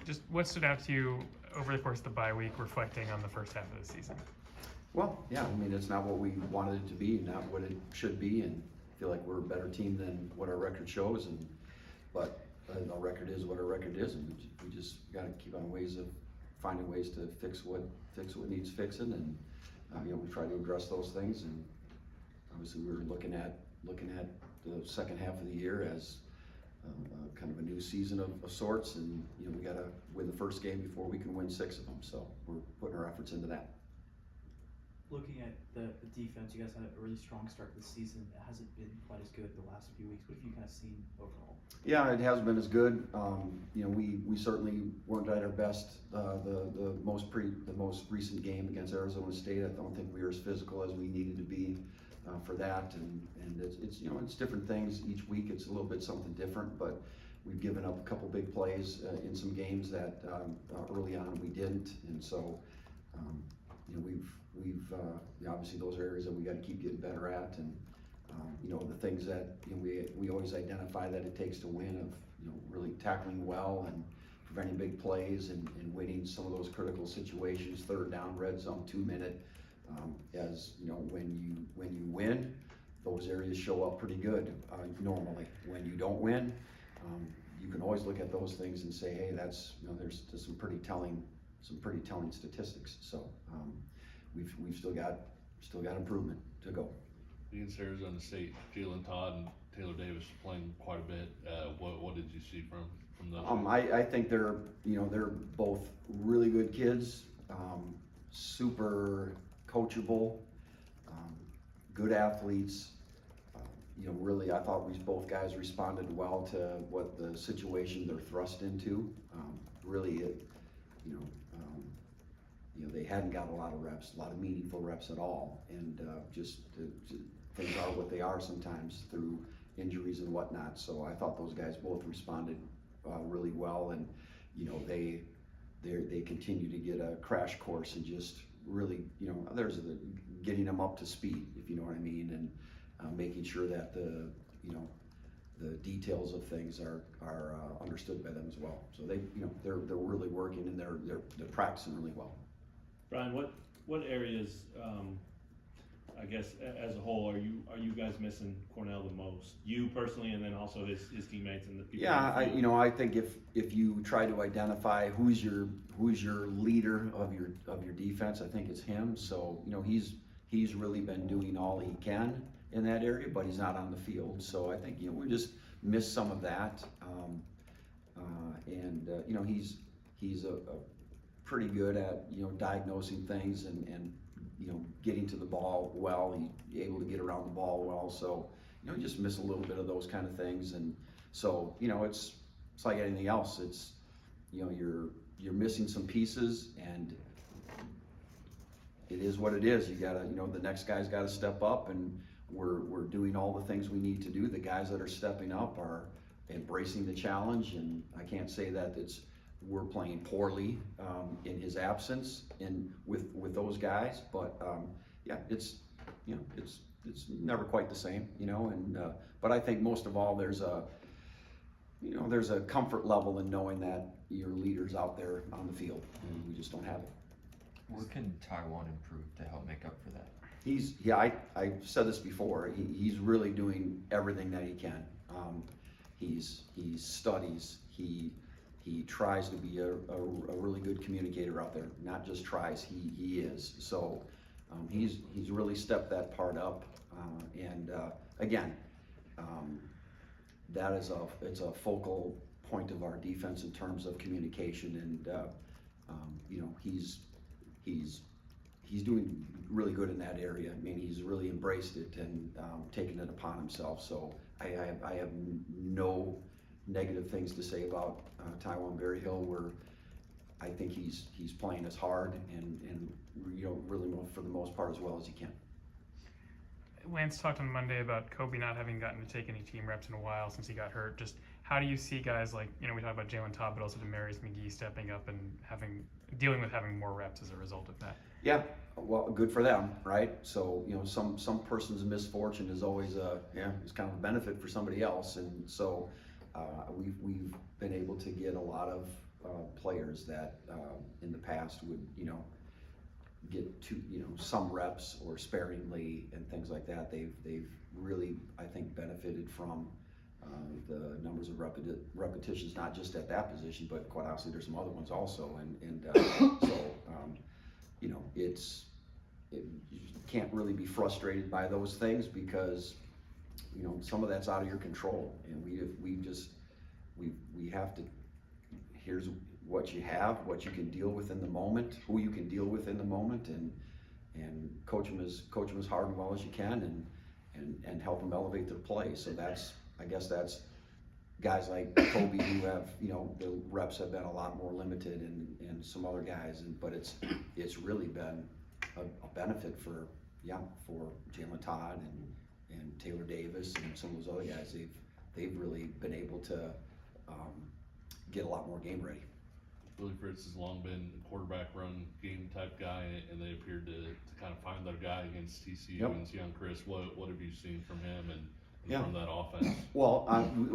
Just what stood out to you over the course of the bye week, reflecting on the first half of the season? Well, yeah, I mean, it's not what we wanted it to be, not what it should be, and I feel like we're a better team than what our record shows. But our record is what our record is, and we just got to keep on finding ways to fix what needs fixing, and we try to address those things. And obviously, we were looking at the second half of the year as kind of a new season of sorts, and we got to win the first game before we can win 6 of them. So we're putting our efforts into that. Looking at the defense, you guys had a really strong start to the season. It hasn't been quite as good the last few weeks. What have you kind of seen overall? Yeah, it has been as good. We certainly weren't at our best. The most recent game against Arizona State, I don't think we were as physical as we needed to be for that. And it's different things each week. It's a little bit something different, but we've given up a couple big plays in some games that early on we didn't, and so we've obviously those are areas that we got to keep getting better at, and the things that we always identify that it takes to win of really tackling well and preventing big plays and winning some of those critical situations, 3rd down, red zone, 2-minute. As when you win, those areas show up pretty good normally. When you don't win, you can always look at those things and say, hey, that's there's some pretty telling statistics. So we've still got improvement to go. Against Arizona State, Jalen Todd and Taylor Davis playing quite a bit. What did you see from those? I think they're both really good kids, super coachable, good athletes. Really, I thought both guys responded well to what the situation they're thrust into. They hadn't got a lot of meaningful reps at all, and things are what they are sometimes through injuries and whatnot. So I thought those guys both responded really well, and they continue to get a crash course and just really there's getting them up to speed, if you know what I mean, and making sure that the details of things are understood by them as well. So they're really working, and they're practicing really well. Brian, what areas, I guess as a whole, are you guys missing Cornell the most? You personally, and then also his teammates and the people. Yeah, I think if you try to identify who's your leader of your defense, I think it's him. So he's really been doing all he can in that area, but he's not on the field. So I think we just missed some of that, he's a pretty good at diagnosing things and getting to the ball well. He's able to get around the ball well. So just miss a little bit of those kind of things. And so it's like anything else. It's you're missing some pieces, and it is what it is. You gotta the next guy's got to step up, and we're doing all the things we need to do. The guys that are stepping up are embracing the challenge, and I can't say that we're playing poorly in his absence and with those guys, but it's never quite the same, but I think most of all there's a comfort level in knowing that your leader's out there on the field, and we just don't have it. Where can Taiwan improve to help make up for that? I said this before, he's really doing everything that he can. He studies, he tries to be a really good communicator out there. Not just tries, he is. So he's really stepped that part up. Again, that is it's a focal point of our defense in terms of communication, and he's doing really good in that area. I mean, he's really embraced it and taken it upon himself. So I have no negative things to say about Taiwan Berryhill, where I think he's playing as hard and really for the most part as well as he can. Lance talked on Monday about Kobe not having gotten to take any team reps in a while since he got hurt. Just how do you see guys like, we talk about Jalen Todd, but also Demarius McGee stepping up and dealing with having more reps as a result of that? Yeah, well, good for them, right? So, some person's misfortune is always it's kind of a benefit for somebody else, and so we've been able to get a lot of players that in the past would, get to, some reps or sparingly and things like that. They've really, I think, benefited from the numbers of repetitions, not just at that position, but quite honestly, there's some other ones also. You can't really be frustrated by those things because, some of that's out of your control. And we have to, here's what you have, what you can deal with in the moment, who you can deal with in the moment, and coach them as hard and well as you can, and help them elevate their play. So I guess that's guys like Kobe who have, the reps have been a lot more limited, and some other guys, but it's really been a benefit for Jalen Todd and Taylor Davis and some of those other guys. They've really been able to get a lot more game ready. Willie Fritz has long been a quarterback run game type guy, and they appeared to kind of find their guy against TCU and young Chris. What have you seen from him and from that offense? Well,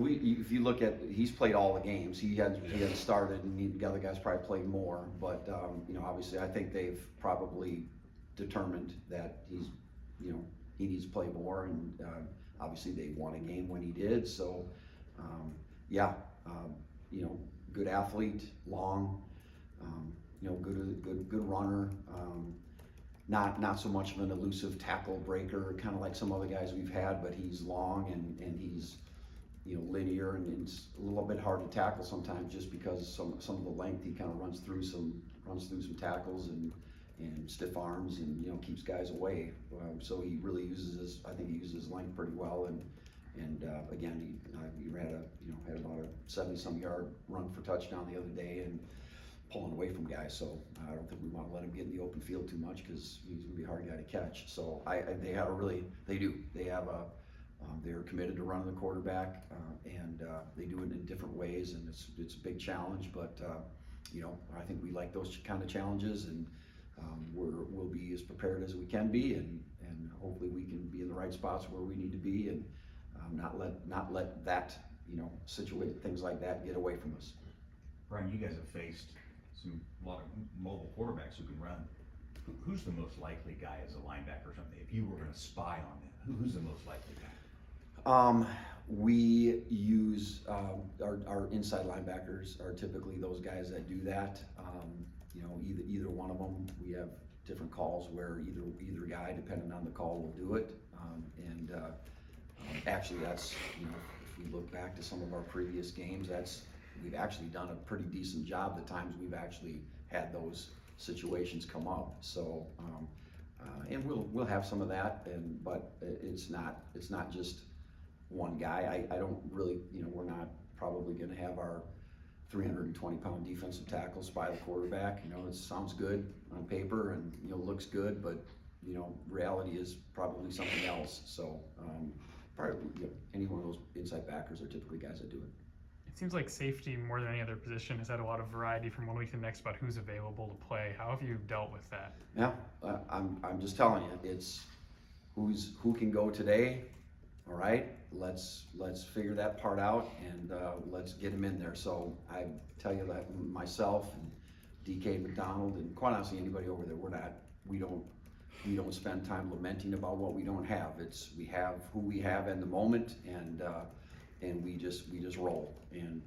if you look at, he's played all the games. He hadn't started, and the other guys probably played more. But obviously, I think they've probably determined that he needs to play more, and obviously they won a game when he did. So, good athlete, long, good runner. Not so much of an elusive tackle breaker, kind of like some other guys we've had, but he's long and he's linear, and it's a little bit hard to tackle sometimes just because some of the length. He kind of runs through some tackles and stiff arms, and keeps guys away. So he really uses his length pretty well, and again, he had about a 70-some yard run for touchdown the other day, and pulling away from guys. So I don't think we want to let him get in the open field too much because he's going to be a hard guy to catch. So they're committed to running the quarterback, and they do it in different ways, and it's a big challenge. But I think we like those kind of challenges, and we'll be as prepared as we can be, and hopefully we can be in the right spots where we need to be, and not let that situate things like that get away from us. Brian, you guys have faced a lot of mobile quarterbacks who can run. Who's the most likely guy as a linebacker or something? If you were going to spy on them, who's the most likely guy? We use our inside linebackers are typically those guys that do that. Either one of them. We have different calls where either guy, depending on the call, will do it. Actually, that's if we look back to some of our previous games, we've actually done a pretty decent job the times we've actually had those situations come up. So, and we'll have some of that, but it's not just one guy. I don't really, we're not probably going to have our 320-pound defensive tackle spy the quarterback. It sounds good on paper and looks good, but reality is probably something else. So probably any one of those inside backers are typically guys that do it. It seems like safety, more than any other position, has had a lot of variety from one week to the next about who's available to play. How have you dealt with that? Yeah, I'm just telling you, it's who can go today. All right, let's figure that part out, and let's get him in there. So I tell you that myself and DK McDonald, and quite honestly anybody over there, we don't spend time lamenting about what we don't have. We have who we have in the moment, and we just roll. And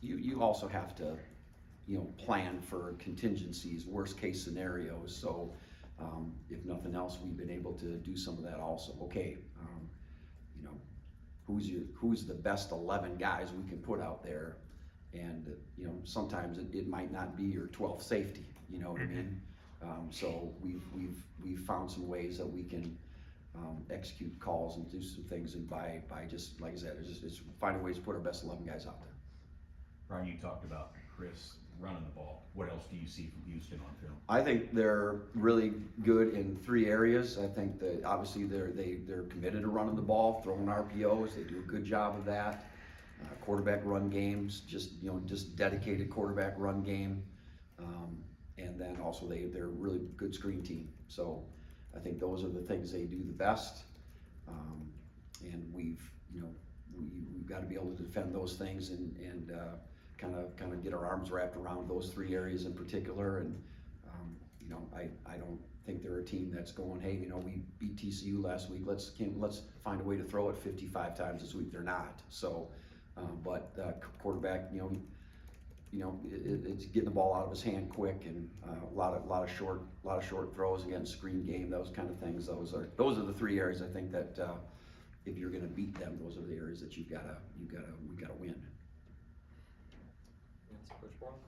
you also have to plan for contingencies, worst case scenarios. So if nothing else, we've been able to do some of that also. Okay, who's the best 11 guys we can put out there, and sometimes it might not be your 12th safety. You know what I mean? So we've found some ways that we can execute calls and do some things, and by just like I said, it's finding ways to put our best 11 guys out there. Brian, you talked about Chris running the ball. What else do you see from Houston on film? I think they're really good in 3 areas. I think that obviously they're committed to running the ball, throwing RPOs. They do a good job of that. Quarterback run games, just dedicated quarterback run game, and then also they're a really good screen team. So I think those are the things they do the best, and we've got to be able to defend those things and kind of get our arms wrapped around those three areas in particular. And you know, I don't think they're a team that's going, hey, you know, we beat TCU last week, let's find a way to throw it 55 times this week. They're not. So, but quarterback, you know, it's getting the ball out of his hand quick, and a lot of short throws, again, screen game, those kind of things. Those are the three areas I think that if you're going to beat them, those are the areas that we gotta win. That's Coach Borland.